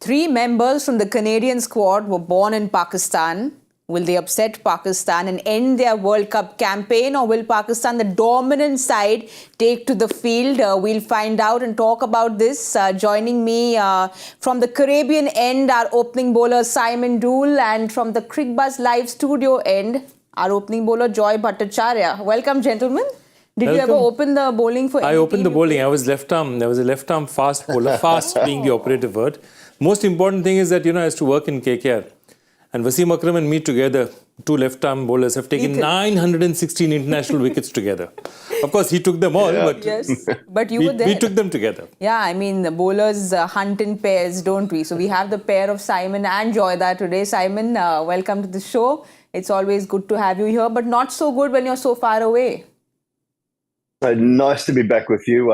Three members from the Canadian squad were born in Pakistan. Will they upset Pakistan and end their World Cup campaign, or will Pakistan, the dominant side, take to the field? We'll find out and talk about this. Joining me from the Caribbean end, our opening bowler Simon Doull, and from the Cricbuzz live studio end, our opening bowler Joy Bhattacharya. Welcome, gentlemen. Did you ever open the bowling for? I opened the bowling. I was left arm. There was a left arm fast bowler. Fast being the operative word. Most important thing is that, I used to work in KKR. And Wasim Akram and me together, two left-arm bowlers, have taken 916 international wickets together. Of course, he took them all, but, yes, but you were there. We took them together. Yeah, I mean, the bowlers hunt in pairs, don't we? So we have the pair of Simon and Joyda today. Simon, welcome to the show. It's always good to have you here, but not so good when you're so far away. Nice to be back with you.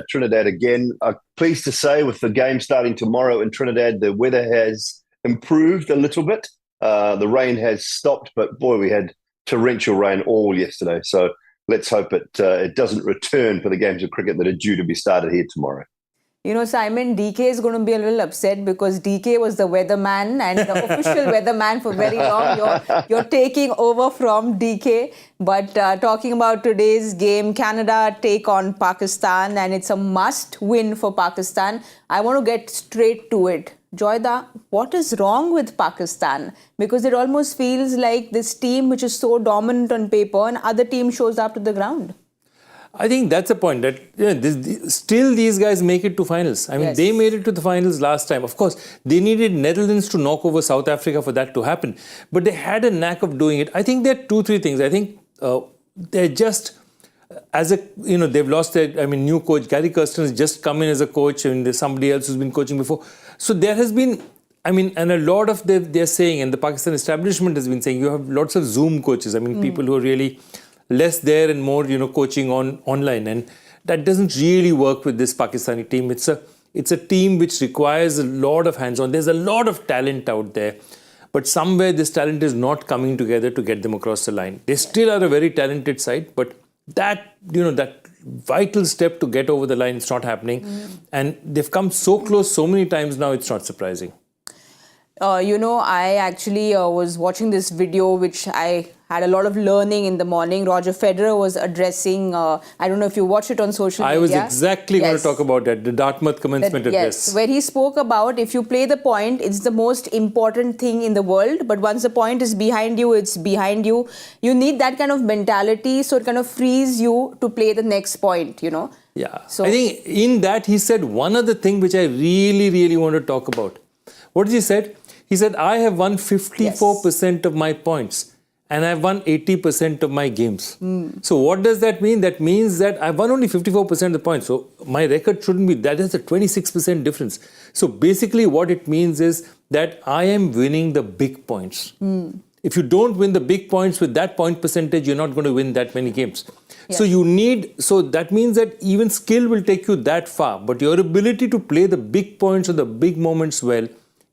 Trinidad again. Pleased to say, with the game starting tomorrow in Trinidad, the weather has improved a little bit. The rain has stopped, but boy, we had torrential rain all yesterday. So let's hope it doesn't return for the games of cricket that are due to be started here tomorrow. You know, Simon, DK is going to be a little upset because DK was the weatherman and the official weatherman for very long. You're taking over from DK. But talking about today's game, Canada take on Pakistan, and it's a must win for Pakistan. I want to get straight to it. Joyda, what is wrong with Pakistan? Because it almost feels like this team, which is so dominant on paper, and other team shows up to the ground. I think that's the point, that still these guys make it to finals. I mean, they made it to the finals last time. Of course, they needed Netherlands to knock over South Africa for that to happen. But they had a knack of doing it. I think there are two, three things. I think they're just, they've lost their, new coach. Gary Kirsten has just come in as a coach, and there's somebody else who's been coaching before. So there has been, and a lot of they're saying, and the Pakistan establishment has been saying, you have lots of Zoom coaches. People who are really less there and more, coaching online. And that doesn't really work with this Pakistani team. It's a team which requires a lot of hands-on. There's a lot of talent out there. But somewhere this talent is not coming together to get them across the line. They still are a very talented side, but that vital step to get over the line, it's not happening. And they've come so close so many times now, it's not surprising. I actually was watching this video, which I had a lot of learning in the morning. Roger Federer was addressing, I don't know if you watched it on social media. I was exactly going to talk about that, the Dartmouth commencement address. Yes, where he spoke about, if you play the point, it's the most important thing in the world. But once the point is behind you, it's behind you. You need that kind of mentality, so it kind of frees you to play the next point, Yeah, so I think in that he said one other thing which I really, really want to talk about. What did he said? He said, I have won 54% of my points and I've won 80% of my games. So what does that mean? That means that I've won only 54% of the points. So my record shouldn't be, that is a 26% difference. So basically what it means is that I am winning the big points. If you don't win the big points with that point percentage, you're not going to win that many games. So so that means that even skill will take you that far, but your ability to play the big points or the big moments well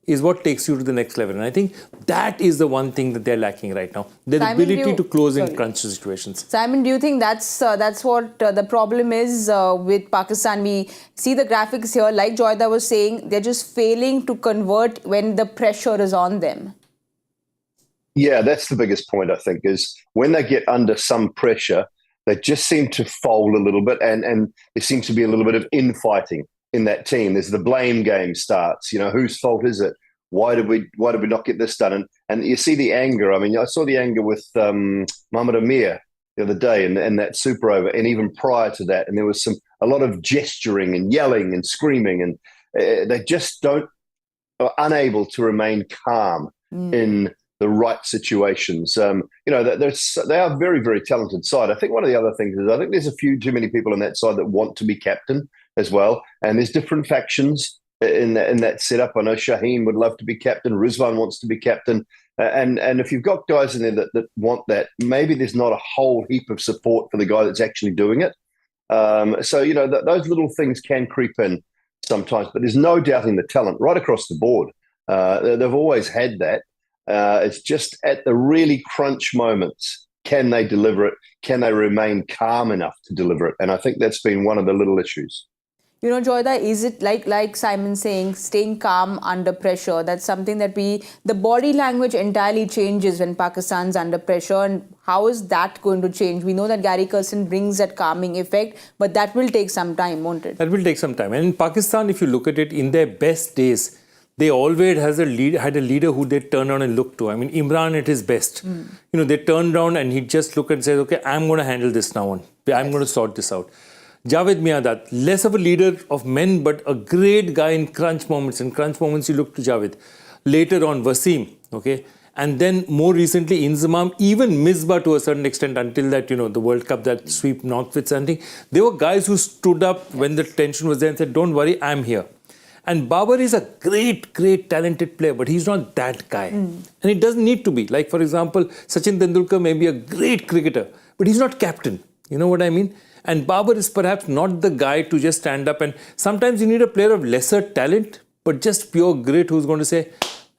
is what takes you to the next level. And I think that is the one thing that they're lacking right now. Their ability to close in crunch situations. Simon, do you think that's what the problem is with Pakistan? We see the graphics here, like Joyda was saying, they're just failing to convert when the pressure is on them. Yeah, that's the biggest point, I think, is when they get under some pressure, they just seem to fold a little bit, and there seems to be a little bit of infighting in that team. There's the blame game starts. Whose fault is it? Why did we not get this done? And you see the anger. I saw the anger with Mohammad the other day in that super over, and even prior to that. And there was a lot of gesturing and yelling and screaming, and they just are unable to remain calm in the right situations. They are very, very talented side. I think one of the other things is I think there's a few too many people on that side that want to be captain as well. And there's different factions in that setup. I know Shaheen would love to be captain. Rizwan wants to be captain. And if you've got guys in there that want that, maybe there's not a whole heap of support for the guy that's actually doing it. Those little things can creep in sometimes, but there's no doubting the talent right across the board. They've always had that. It's just at the really crunch moments, can they deliver it? Can they remain calm enough to deliver it? And I think that's been one of the little issues. You know, Joyda, is it like Simon saying, staying calm under pressure? That's something that the body language entirely changes when Pakistan's under pressure. And how is that going to change? We know that Gary Kirsten brings that calming effect, but that will take some time, won't it? That will take some time. And in Pakistan, if you look at it, in their best days, they always had a leader who they turn around and look to. I mean, Imran at his best. You know, they turn around and he'd just look and say, okay, I'm going to handle this now on. I'm going to sort this out. Javed Miadat, less of a leader of men, but a great guy in crunch moments. In crunch moments, you look to Javed. Later on, Wasim, okay? And then more recently, Inzamam, even Misbah to a certain extent, until that, you know, the World Cup, that sweep notwithstanding. They were guys who stood up when the tension was there and said, don't worry, I'm here. And Babar is a great, great talented player, but he's not that guy. And it doesn't need to be. Like, for example, Sachin Tendulkar may be a great cricketer, but he's not captain. You know what I mean? And Babar is perhaps not the guy to just stand up. And sometimes you need a player of lesser talent, but just pure grit who's going to say,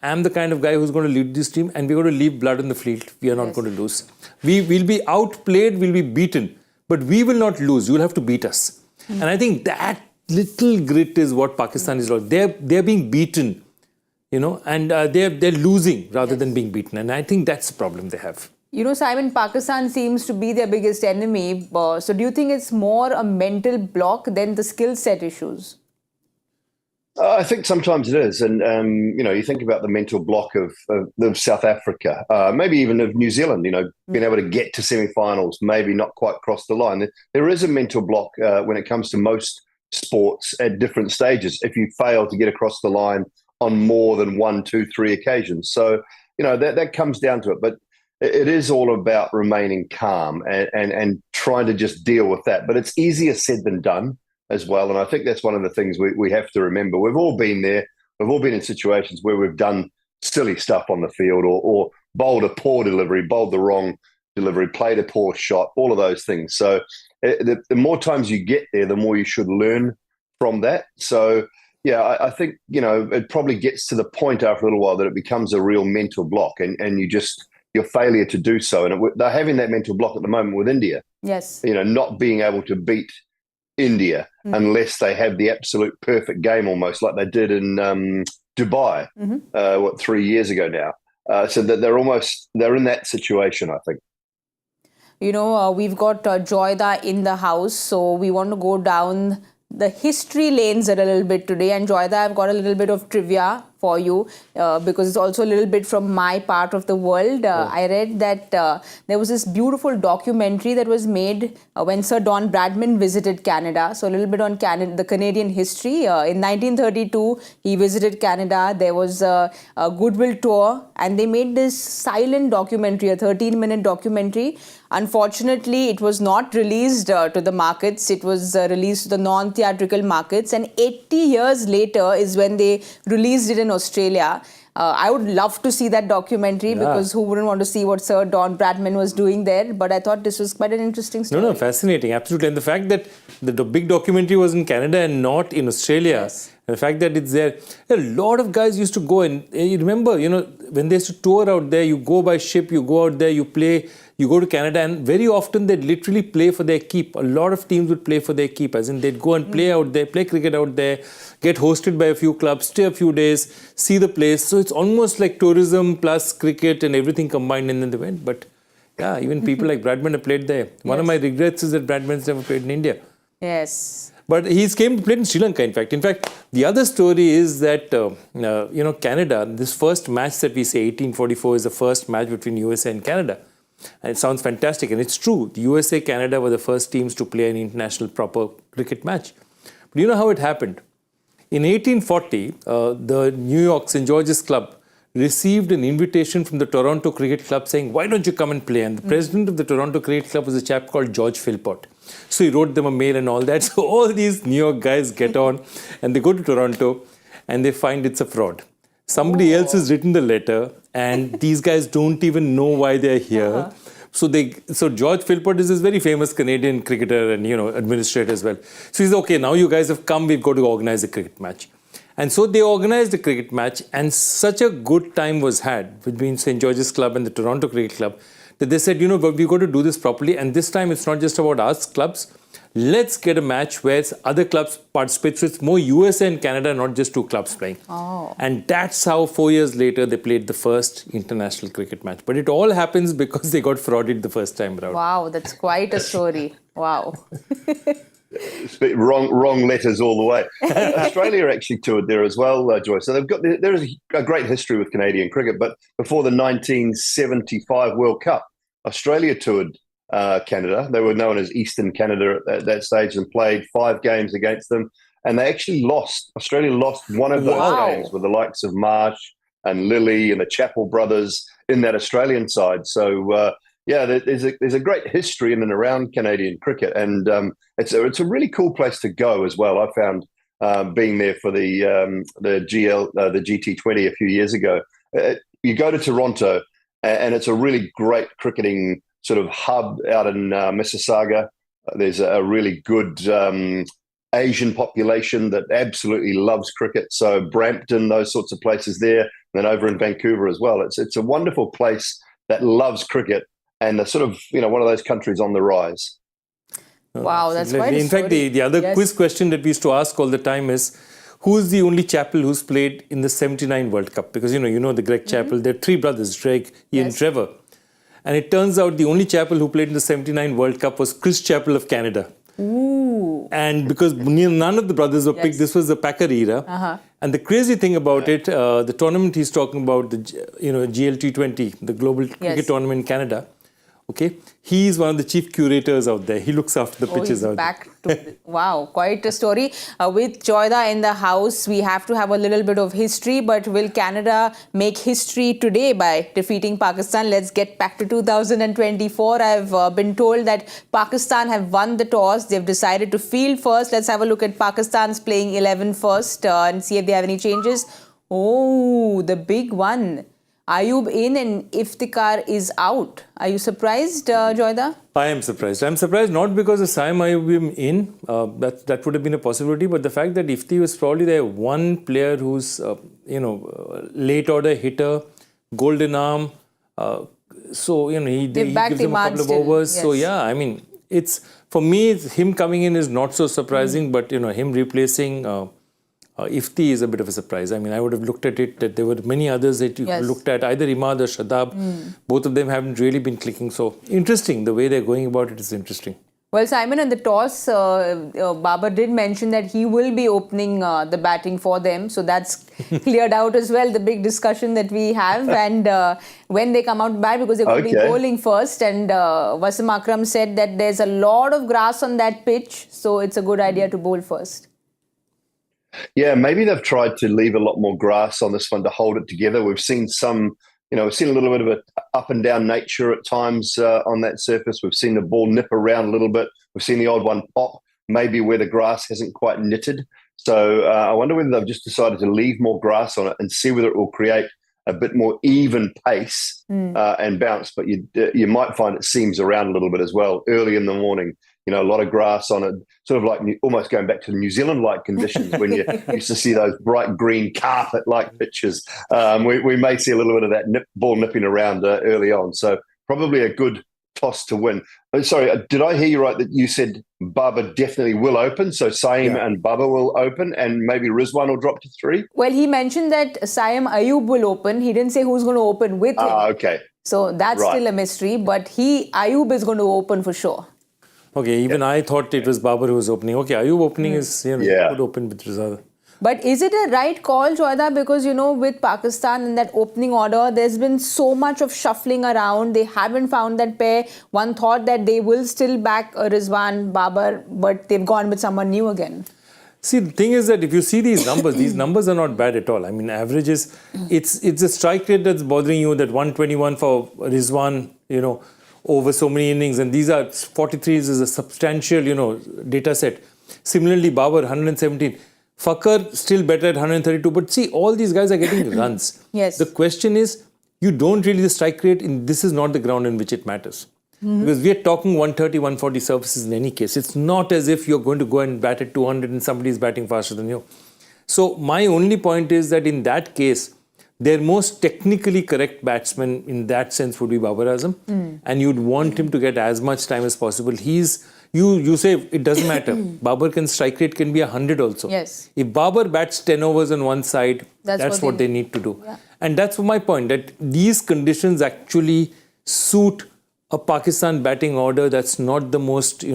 I'm the kind of guy who's going to lead this team and we're going to leave blood on the field. We are not going to lose. We will be outplayed, we'll be beaten, but we will not lose. You'll have to beat us. And I think that little grit is what Pakistan is like. They're being beaten, you know, and they're losing rather than being beaten. And I think that's the problem they have. You know, Simon, Pakistan seems to be their biggest enemy. So do you think it's more a mental block than the skill set issues? I think sometimes it is. And, you know, you think about the mental block of South Africa, maybe even of New Zealand, you know, being able to get to semi-finals, maybe not quite cross the line. There is a mental block when it comes to most sports at different stages if you fail to get across the line on more than 1, 2, 3 occasions. So, you know, that comes down to it. But it is all about remaining calm and trying to just deal with that. But it's easier said than done as well. And I think that's one of the things we have to remember. We've all been there. We've all been in situations where we've done silly stuff on the field or bowled a poor delivery, bowled the wrong delivery, played a poor shot, all of those things. So the more times you get there, the more you should learn from that. So, yeah, I think, you know, it probably gets to the point after a little while that it becomes a real mental block and your failure to do so. And they're having that mental block at the moment with India. Yes. You know, not being able to beat India unless they have the absolute perfect game almost like they did in Dubai, 3 years ago now. So that they're in that situation, I think. You know, we've got Joyda in the house, so we want to go down the history lanes a little bit today. And Joyda, I've got a little bit of trivia for you because it's also a little bit from my part of the world. I read that there was this beautiful documentary that was made when Sir Don Bradman visited Canada. So a little bit on the Canadian history. In 1932, he visited Canada. There was a goodwill tour and they made this silent documentary, a 13-minute documentary. Unfortunately, it was not released to the markets. It was released to the non-theatrical markets. And 80 years later is when they released it in Australia. I would love to see that documentary because who wouldn't want to see what Sir Don Bradman was doing there? But I thought this was quite an interesting story. No, fascinating. Absolutely. And the fact that the big documentary was in Canada and not in Australia. Yes. And the fact that it's there. A lot of guys used to go and you remember, you know, when they used to tour out there, you go by ship, you go out there, you play, you go to Canada, and very often they'd literally play for their keep. A lot of teams would play for their keep, as in they'd go and play out there, play cricket out there, get hosted by a few clubs, stay a few days, see the place. So it's almost like tourism plus cricket and everything combined in the event. But yeah, even people like Bradman have played there. One of my regrets is that Bradman's never played in India. Yes. But he's came to play in Sri Lanka, in fact. In fact, the other story is that, you know, Canada, this first match that we say, 1844, is the first match between USA and Canada. And it sounds fantastic, and it's true. The USA, Canada were the first teams to play an international proper cricket match. But you know how it happened? In 1840, the New York St. George's Club received an invitation from the Toronto Cricket Club saying, why don't you come and play? And the president of the Toronto Cricket Club was a chap called George Philpott. So he wrote them a mail and all that. So all these New York guys get on and they go to Toronto and they find it's a fraud. Somebody else has written the letter and these guys don't even know why they're here. So George Philpott is this very famous Canadian cricketer and, you know, administrator as well. So he says, okay, now you guys have come, we've got to organize a cricket match. And so they organized a cricket match and such a good time was had between St. George's Club and the Toronto Cricket Club that they said, you know, we've got to do this properly. And this time it's not just about us clubs. let's get a match where other clubs participate. So it's more USA and Canada, not just two clubs playing. Oh. And that's how 4 years later they played the first international cricket match. But it all happens because they got frauded the first time round. Wow, that's quite a story. Wow. Wrong letters all the way. Australia actually toured there as well, Joy. So there is a great history with Canadian cricket. But before the 1975 World Cup, Australia toured Canada. They were known as Eastern Canada at that stage and played 5 games against them. And they actually lost. Australia lost one of those games with the likes of Marsh and Lilly and the Chappell brothers in that Australian side. So, there's a great history in and around Canadian cricket, and it's a really cool place to go as well. I found being there for the GT20 a few years ago. You go to Toronto, and it's a really great cricketing sort of hub out in Mississauga. There's a really good Asian population that absolutely loves cricket. So Brampton, those sorts of places there, and then over in Vancouver as well. It's a wonderful place that loves cricket. And the sort of, one of those countries on the rise. Wow, that's quite a In fact, the other quiz question that we used to ask all the time is, who's the only Chappell who's played in the 79 World Cup? Because, you know the Greg Chappell, there are 3 brothers, Greg, Ian, Trevor. And it turns out the only Chappell who played in the 79 World Cup was Chris Chappell of Canada. Ooh. And because none of the brothers were picked, this was the Packer era. And the crazy thing about it, the tournament he's talking about, the GLT20, the Global Cricket Tournament in Canada, okay, he's one of the chief curators out there. He looks after the pitches out there. Wow, quite a story. With Joyda in the house, we have to have a little bit of history. But will Canada make history today by defeating Pakistan? Let's get back to 2024. I've been told that Pakistan have won the toss. They've decided to field first. Let's have a look at Pakistan's playing 11 first and see if they have any changes. Oh, the big one. Ayub in and Iftikhar is out. Are you surprised, Joyda? I am surprised. I'm surprised not because of Saim Ayub in. That would have been a possibility. But the fact that Ifti was probably the one player who's, late order hitter, golden arm. He gives him a couple of overs. Yes. So, it's for me, him coming in is not so surprising. But, him replacing... Ifti is a bit of a surprise. I would have looked at it that there were many others that you looked at, either Imad or Shadab. Both of them haven't really been clicking. So interesting, the way they're going about it is interesting. Well, Simon, in the toss, Babar did mention that he will be opening the batting for them. So that's cleared out as well, the big discussion that we have. And when they come out to bat, because they're going to be bowling first. And Wasim Akram said that there's a lot of grass on that pitch. So it's a good idea to bowl first. Yeah, maybe they've tried to leave a lot more grass on this one to hold it together. We've seen we've seen a little bit of an up and down nature at times on that surface. We've seen the ball nip around a little bit. We've seen the odd one pop, maybe where the grass hasn't quite knitted. So I wonder whether they've just decided to leave more grass on it and see whether it will create a bit more even pace and bounce. But you might find it seams around a little bit as well early in the morning. A lot of grass on it, sort of like almost going back to New Zealand-like conditions when you used to see those bright green carpet-like pitches. We may see a little bit of that ball nipping around early on. So probably a good toss to win. Sorry, did I hear you right that you said Babar definitely will open? So Saim and Babar will open and maybe Rizwan will drop to 3? Well, he mentioned that Saim Ayub will open. He didn't say who's going to open with him. Okay. So that's still a mystery. But Ayub is going to open for sure. Okay, even I thought it was Babar who was opening. Okay, Ayub opening is, could open with Rizwan. But is it a right call, Joyda? Because, with Pakistan in that opening order, there's been so much of shuffling around. They haven't found that pair. One thought that they will still back Rizwan, Babar, but they've gone with someone new again. See, the thing is that if you see these numbers are not bad at all. Averages, it's a strike rate that's bothering you, that 121 for Rizwan, over so many innings, and these are 43s is a substantial, data set. Similarly, Babar 117, Fakhar still better at 132. But see, all these guys are getting runs. Yes. The question is, you don't really the strike rate. This is not the ground in which it matters, because we are talking 130, 140 surfaces in any case. It's not as if you're going to go and bat at 200 and somebody is batting faster than you. So my only point is that in that case, their most technically correct batsman in that sense would be Babar Azam. And you'd want him to get as much time as possible. He's You say it doesn't matter. Babar can strike rate can be 100 also. Yes. If Babar bats 10 overs on one side, that's what they need to do. Yeah. And that's my point, that these conditions actually suit a Pakistan batting order that's not the most,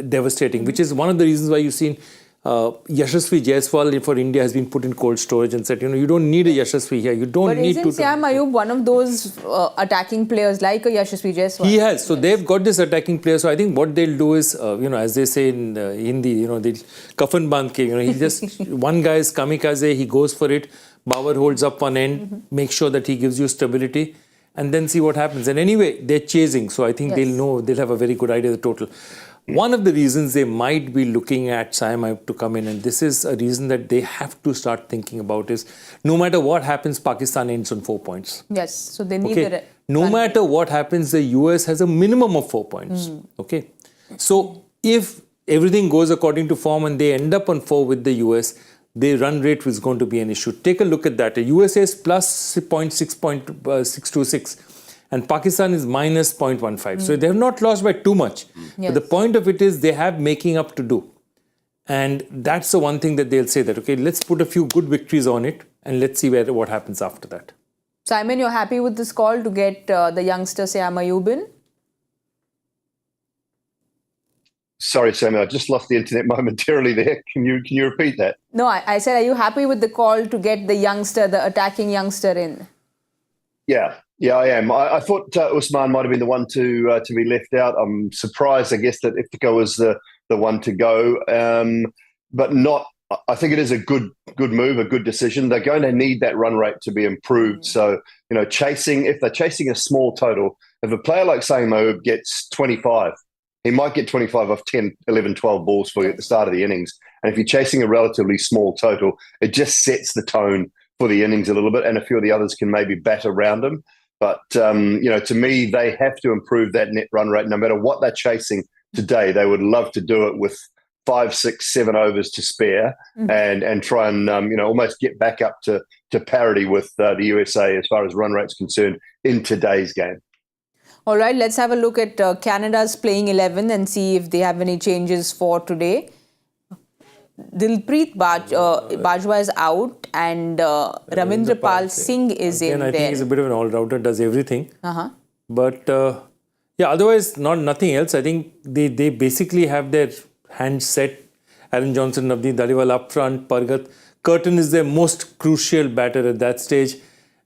devastating, which is one of the reasons why you've seen Yashasvi Jaiswal for India has been put in cold storage and said, you don't need a Yashasvi here. You don't need to. But isn't Saiyam Ayub one of those attacking players like a Yashasvi Jaiswal? He has. So they've got this attacking player. So I think what they'll do is, as they say in Hindi, the kafan bandh ke, he just, one guy is kamikaze, he goes for it. Babar holds up one end, make sure that he gives you stability, and then see what happens. And anyway, they're chasing. So I think they'll have a very good idea of the total. One of the reasons they might be looking at Saiyam Ayub to come in, and this is a reason that they have to start thinking about, is no matter what happens, Pakistan ends on 4 points. Yes, so they need the no matter what happens, the US has a minimum of 4 points. Okay, so if everything goes according to form and they end up on 4 with the US, their run rate is going to be an issue. Take a look at that. The USA is plus 0.626. And Pakistan is minus 0.15. So they have not lost by too much. But the point of it is they have making up to do. And that's the one thing that they'll say that, okay, let's put a few good victories on it and let's see what happens after that. Simon, you're happy with this call to get the youngster Saiyam Ayub in? Sorry, Samuel, I just lost the internet momentarily there. Can you repeat that? No, I said, are you happy with the call to get the youngster, the attacking youngster in? Yeah, I am. I thought Usman might have been the one to be left out. I'm surprised, I guess, that Iftikhar was the one to go, but not. I think it is a good move, a good decision. They're going to need that run rate to be improved. So, if they're chasing a small total, if a player like Saiyam Ayub gets 25, he might get 25 off 10, 11, 12 balls for you at the start of the innings. And if you're chasing a relatively small total, it just sets the tone for the innings a little bit, and a few of the others can maybe bat around him. But, to me, they have to improve that net run rate. No matter what they're chasing today, they would love to do it with 5, 6, 7 overs to spare and try and, almost get back up to parity with the USA as far as run rate's concerned in today's game. All right, let's have a look at Canada's playing 11 and see if they have any changes for today. Dilpreet Bajwa is out and Ramindra Pal Singh is in there. I think he's a bit of an all-rounder, does everything. But otherwise nothing else. I think they basically have their hands set. Aaron Johnson, Navneet Dhaliwal up front, Pargat. Curtin is their most crucial batter at that stage.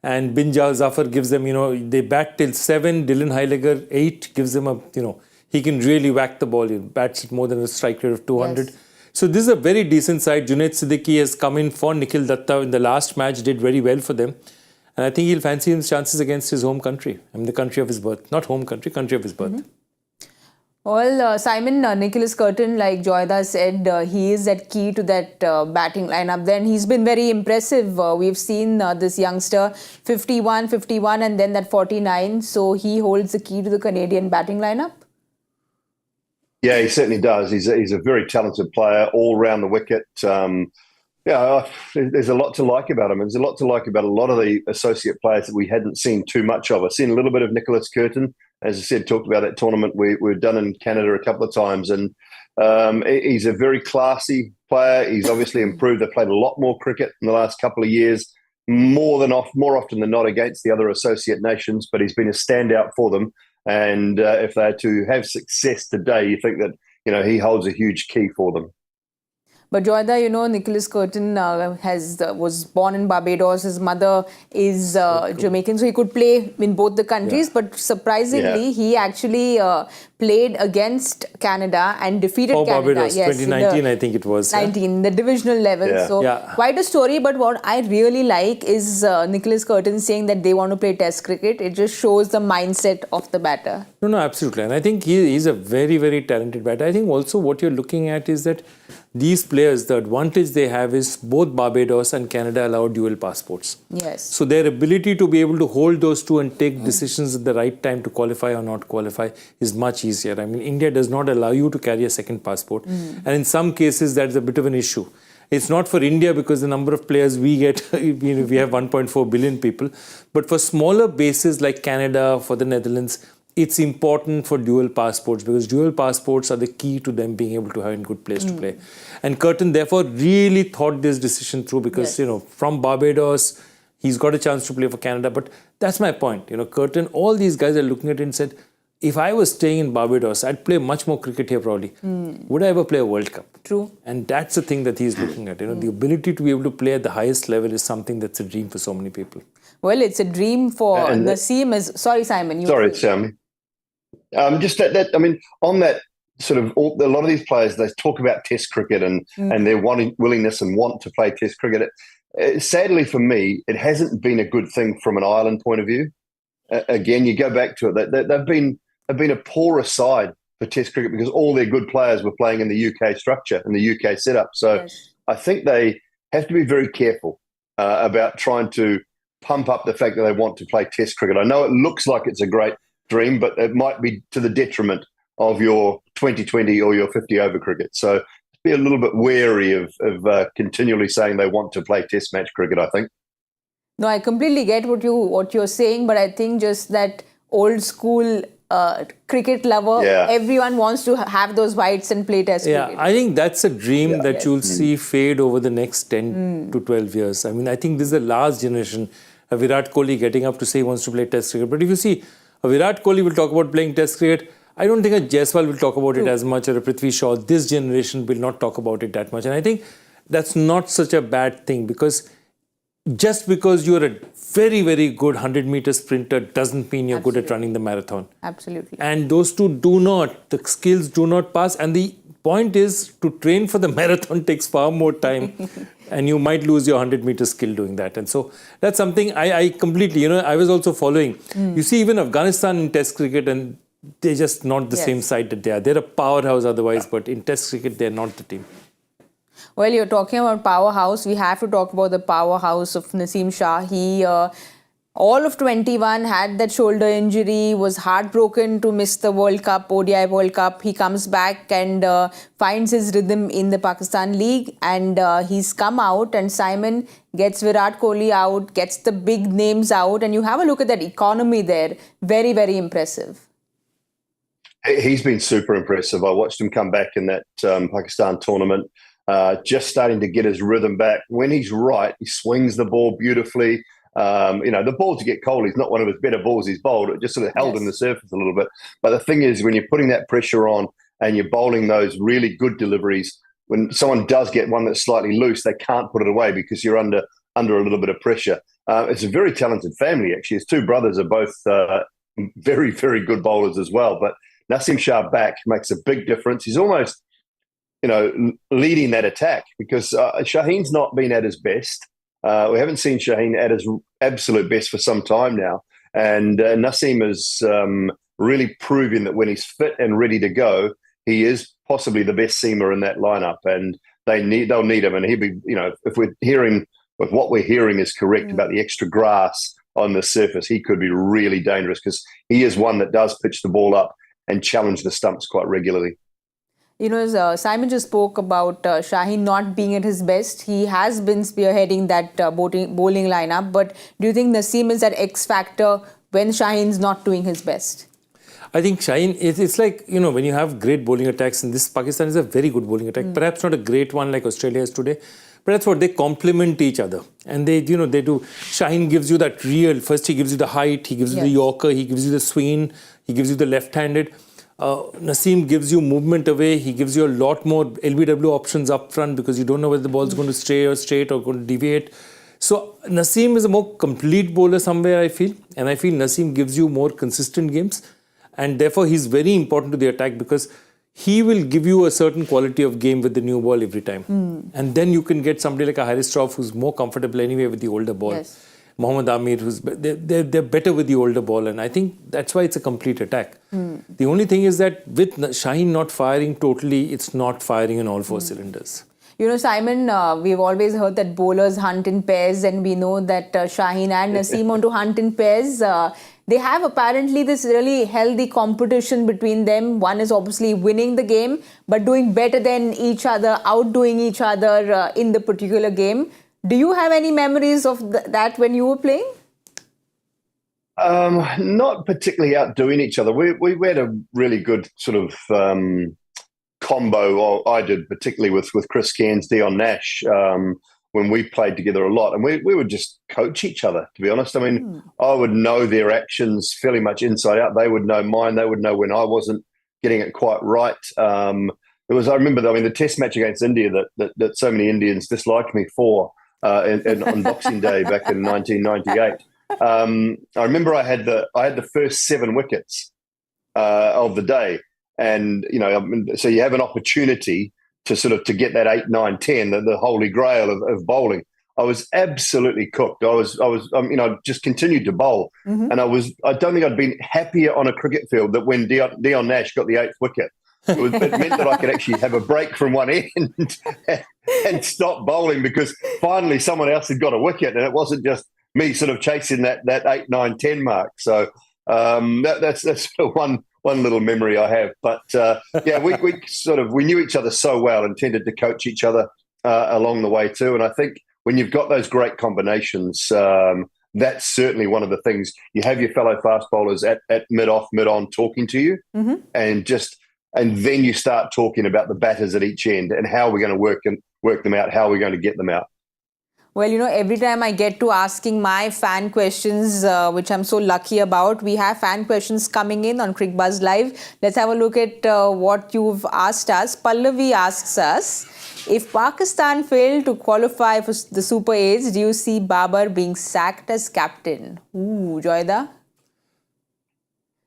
And Bin Zafar gives them, they bat till 7. Dylan Heiliger, 8, gives them he can really whack the ball. He bats at more than a strike rate of 200. Yes. So this is a very decent side. Junaid Siddiqui has come in for Nikhil Datta in the last match, did very well for them. And I think he'll fancy his chances against his home country. The country of his birth. Not home country, country of his birth. Well, Simon, Nicholas Curtin, like Joyda said, he is that key to that batting lineup. Then he's been very impressive. We've seen this youngster, 51, and then that 49. So he holds the key to the Canadian batting lineup. Yeah, he certainly does. He's a very talented player all round the wicket. There's a lot to like about him. There's a lot to like about a lot of the associate players that we hadn't seen too much of. I've seen a little bit of Nicholas Curtin. As I said, talked about that tournament we've done in Canada a couple of times. And he's a very classy player. He's obviously improved. They've played a lot more cricket in the last couple of years, more often than not against the other associate nations. But he's been a standout for them. And if they're to have success today, you think that, he holds a huge key for them. But Joyda, Nicholas Curtin was born in Barbados. His mother is Jamaican, so he could play in both the countries. Yeah. But surprisingly, he actually played against Canada and defeated Canada. Barbados, 2019, I think it was. 19, the divisional level. Yeah. So quite a story. But what I really like is Nicholas Curtin saying that they want to play Test cricket. It just shows the mindset of the batter. No, absolutely. And I think he's a very, very talented batter. I think also what you're looking at is that these players, the advantage they have is both Barbados and Canada allow dual passports. Yes. So their ability to be able to hold those two and take decisions at the right time to qualify or not qualify is much easier. I mean, India does not allow you to carry a second passport. And in some cases, that's a bit of an issue. It's not for India because the number of players we get, we have 1.4 billion people. But for smaller bases like Canada, for the Netherlands, it's important for dual passports because dual passports are the key to them being able to have a good place to play. And Curtin therefore really thought this decision through because, from Barbados, he's got a chance to play for Canada. But that's my point. Curtin, all these guys are looking at it and said, if I was staying in Barbados, I'd play much more cricket here probably. Would I ever play a World Cup? True. And that's the thing that he's looking at. The ability to be able to play at the highest level is something that's a dream for so many people. Well, it's a dream for Naseem. Sorry, Simon. Sorry, Sammy. Just on that sort of, a lot of these players, they talk about Test cricket and their willingness and want to play Test cricket. Sadly for me, it hasn't been a good thing from an Ireland point of view. Again, you go back to it, they've been a poorer side for Test cricket because all their good players were playing in the UK structure, in the UK setup. So I think they have to be very careful about trying to pump up the fact that they want to play Test cricket. I know it looks like it's a great dream, but it might be to the detriment of your 2020 or your 50-over cricket. So be a little bit wary of continually saying they want to play Test match cricket, I think. No, I completely get what you're saying, but I think just that old school cricket lover, everyone wants to have those whites and play Test cricket. I think that's a dream that you'll see fade over the next 10 to 12 years. I mean, I think this is the last generation. Virat Kohli getting up to say he wants to play Test cricket. But if you see, Virat Kohli will talk about playing Test cricket. I don't think a Jaiswal will talk about it as much, or a Prithvi Shaw. This generation will not talk about it that much. And I think that's not such a bad thing because just because you're a very, very good 100-meter sprinter doesn't mean you're good at running the marathon. Absolutely. And those two the skills do not pass. And the point is to train for the marathon takes far more time and you might lose your 100-meter skill doing that. And so that's something I completely, I was also following. You see even Afghanistan in Test cricket and they're just not the same side that they are. They're a powerhouse otherwise, but in Test cricket, they're not the team. Well, you're talking about powerhouse. We have to talk about the powerhouse of Naseem Shah. He, all of 21, had that shoulder injury, was heartbroken to miss the World Cup, ODI World Cup. He comes back and finds his rhythm in the Pakistan League. And he's come out and Simon gets Virat Kohli out, gets the big names out. And you have a look at that economy there. Very, very impressive. He's been super impressive. I watched him come back in that Pakistan tournament, just starting to get his rhythm back. When he's right, he swings the ball beautifully. The ball to get Kohli is not one of his better balls he's bowled. It just sort of held in the surface a little bit. But the thing is, when you're putting that pressure on and you're bowling those really good deliveries, when someone does get one that's slightly loose, they can't put it away because you're under a little bit of pressure. It's a very talented family, actually. His two brothers are both very, very good bowlers as well. But Naseem Shah back makes a big difference. He's almost, leading that attack because Shaheen's not been at his best. We haven't seen Shaheen at his absolute best for some time now. And Naseem is really proving that when he's fit and ready to go, he is possibly the best seamer in that lineup. And they'll need him. And he'll be, if what we're hearing is correct about the extra grass on the surface, he could be really dangerous because he is one that does pitch the ball up and challenge the stumps quite regularly. Simon just spoke about Shaheen not being at his best. He has been spearheading that bowling lineup. But do you think Naseem is that X factor when Shaheen's not doing his best? I think Shaheen, it's like, when you have great bowling attacks, and this Pakistan is a very good bowling attack. Perhaps not a great one like Australia is today. But that's what they complement each other. And they do. Shaheen gives you that first he gives you the height, he gives you the Yorker, he gives you the swing, he gives you the left-handed. Naseem gives you movement away. He gives you a lot more LBW options up front because you don't know whether the ball is going to stray or straight or going to deviate. So Naseem is a more complete bowler somewhere, I feel. And I feel Naseem gives you more consistent games. And therefore, he's very important to the attack because he will give you a certain quality of game with the new ball every time. And then you can get somebody like a Haris Trough who's more comfortable anyway with the older ball. Yes. Mohammad Amir, they're better with the older ball. And I think that's why it's a complete attack. The only thing is that with Shaheen not firing totally, it's not firing in all four cylinders. Simon, we've always heard that bowlers hunt in pairs, and we know that Shaheen and Naseem want to hunt in pairs. They have apparently this really healthy competition between them. One is obviously winning the game, but doing better than each other, outdoing each other in the particular game. Do you have any memories of that when you were playing? Not particularly outdoing each other. We had a really good sort of combo. Or I did, particularly with Chris Cairns, Dion Nash, when we played together a lot, and we would just coach each other. To be honest, I mean, I would know their actions fairly much inside out. They would know mine. They would know when I wasn't getting it quite right. I remember, the Test match against India that so many Indians disliked me for on Boxing Day back in 1998. I remember I had the first 7 wickets of the day, and so you have an opportunity to get that 8, 9, 10, the holy grail of bowling. I was absolutely cooked. I just continued to bowl, and I don't think I'd been happier on a cricket field that when Dion Nash got the 8th wicket. It meant that I could actually have a break from one end and stop bowling, because finally someone else had got a wicket, and it wasn't just me sort of chasing that 8, 9, 10 mark. So that's one little memory I have. But we knew each other so well and tended to coach each other along the way too. And I think when you've got those great combinations, that's certainly one of the things. You have your fellow fast bowlers at mid-off, mid-on talking to you, and then you start talking about the batters at each end and how we're going to work them out, how we're going to get them out. Well, every time I get to asking my fan questions, which I'm so lucky about, we have fan questions coming in on Cricbuzz Live. Let's have a look at what you've asked us. Pallavi asks us, if Pakistan failed to qualify for the Super 8s, do you see Babar being sacked as captain? Ooh, Joyda?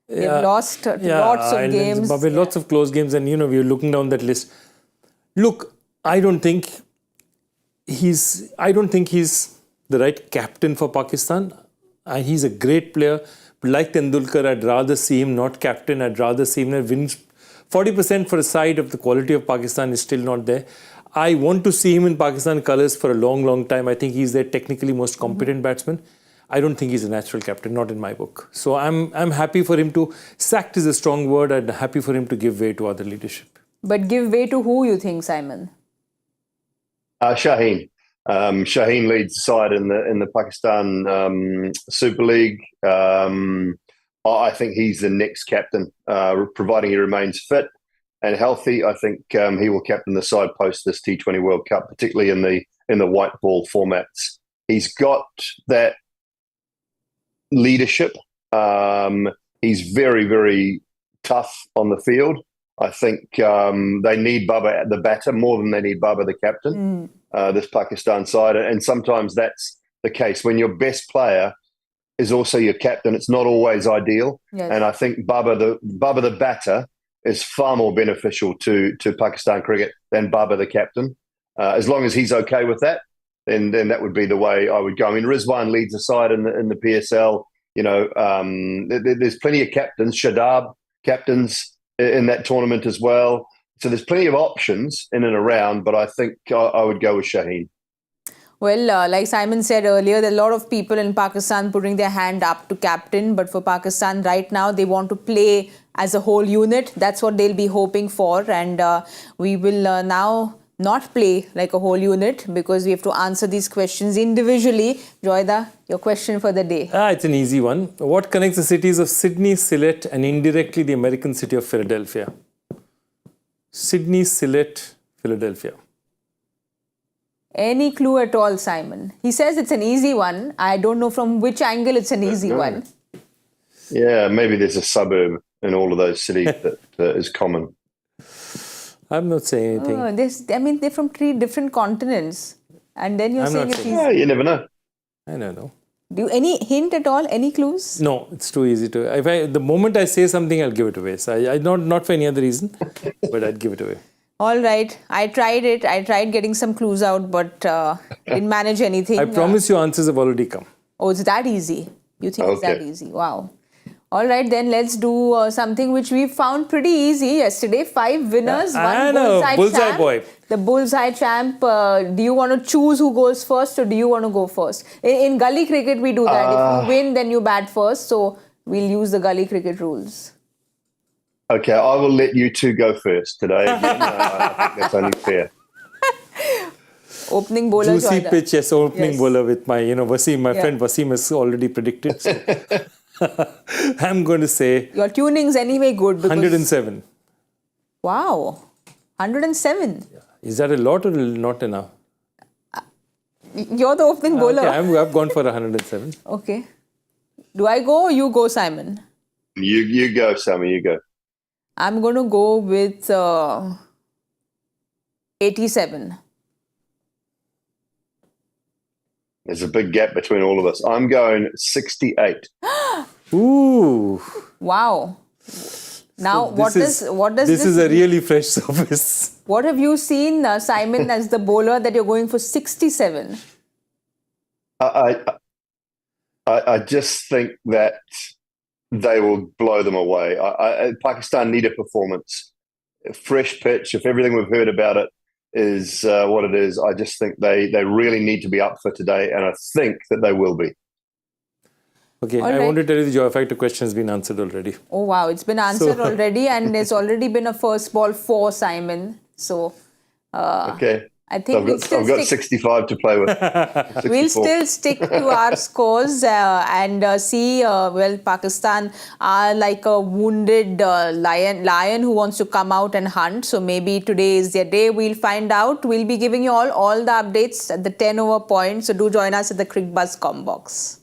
They've lost lots of games. Lots of close games, and we're looking down that list. Look, I don't think he's the right captain for Pakistan. He's a great player. But like Tendulkar, I'd rather see him not captain. I'd rather see him win 40% for a side. Of the quality of Pakistan is still not there. I want to see him in Pakistan colours for a long, long time. I think he's their technically most competent batsman. I don't think he's a natural captain, not in my book. So I'm happy for him to, sacked is a strong word, I'm happy for him to give way to other leadership. But give way to who, you think, Simon? Shaheen. Shaheen leads the side in the Pakistan Super League. I think he's the next captain, providing he remains fit and healthy. I think he will captain the side post this T20 World Cup, particularly in the white ball formats. He's got that leadership. He's very, very tough on the field. I think they need Babar the batter more than they need Babar the captain, this Pakistan side. And sometimes that's the case. When your best player is also your captain, it's not always ideal. Yes. And I think Babar the batter is far more beneficial to Pakistan cricket than Babar the captain. As long as he's okay with that, then that would be the way I would go. I mean, Rizwan leads the side in the PSL. There's plenty of captains, Shadab captains in that tournament as well. So there's plenty of options in and around, but I think I would go with Shaheen. Well, like Simon said earlier, there are a lot of people in Pakistan putting their hand up to captain. But for Pakistan right now, they want to play as a whole unit. That's what they'll be hoping for. And we will now not play like a whole unit because we have to answer these questions individually. Joyda, your question for the day. It's an easy one. What connects the cities of Sydney, Sylhet and indirectly the American city of Philadelphia? Sydney, Sylhet, Philadelphia. Any clue at all, Simon? He says it's an easy one. I don't know from which angle it's an easy one. Yeah, maybe there's a suburb in all of those cities that is common. I'm not saying anything. They're from 3 different continents. And then you're saying it's easy. Yeah, you never know. I don't know. Do you any hint at all? Any clues? No, it's too easy to. The moment I say something, I'll give it away. So I not for any other reason, but I'd give it away. All right. I tried it. I tried getting some clues out, but didn't manage anything. I promise you answers have already come. Oh, it's that easy? You think it's that easy? Wow. All right, then let's do something which we found pretty easy yesterday. 5 winners, one bullseye champ. Boy. The bullseye champ. Do you want to choose who goes first or do you want to go first? In gully cricket, we do that. If you win, then you bat first. So we'll use the gully cricket rules. Okay, I will let you two go first today. I think that's only fair. Opening bowler. Juicy pitch, yes. Opening bowler with my, Wasim, my friend Wasim has already predicted. So. I'm going to say Your tuning's anyway good. Because, 107. Wow. 107. Is that a lot or not enough? You're the opening bowler. Okay, I've gone for 107. Okay. Do I go or you go, Simon? You go, Sammy, you go. I'm going to go with 87. There's a big gap between all of us. I'm going 68. Ooh. Wow. Now, what does this is a really fresh surface. What have you seen, Simon, as the bowler that you're going for 67? I just think that they will blow them away. Pakistan need a performance. A fresh pitch, if everything we've heard about it is what it is, I just think they really need to be up for today, and I think that they will be. Okay, I want to tell you the joy factor question has been answered already. Oh, wow. It's been answered already, and there's already been a first ball for Simon. So, okay. I think I've got 65 to play with. 64. We'll still stick to our scores and see, Pakistan are like a wounded lion who wants to come out and hunt. So maybe today is their day. We'll find out. We'll be giving you all the updates at the 10 over point. So do join us at the Cricbuzz com box.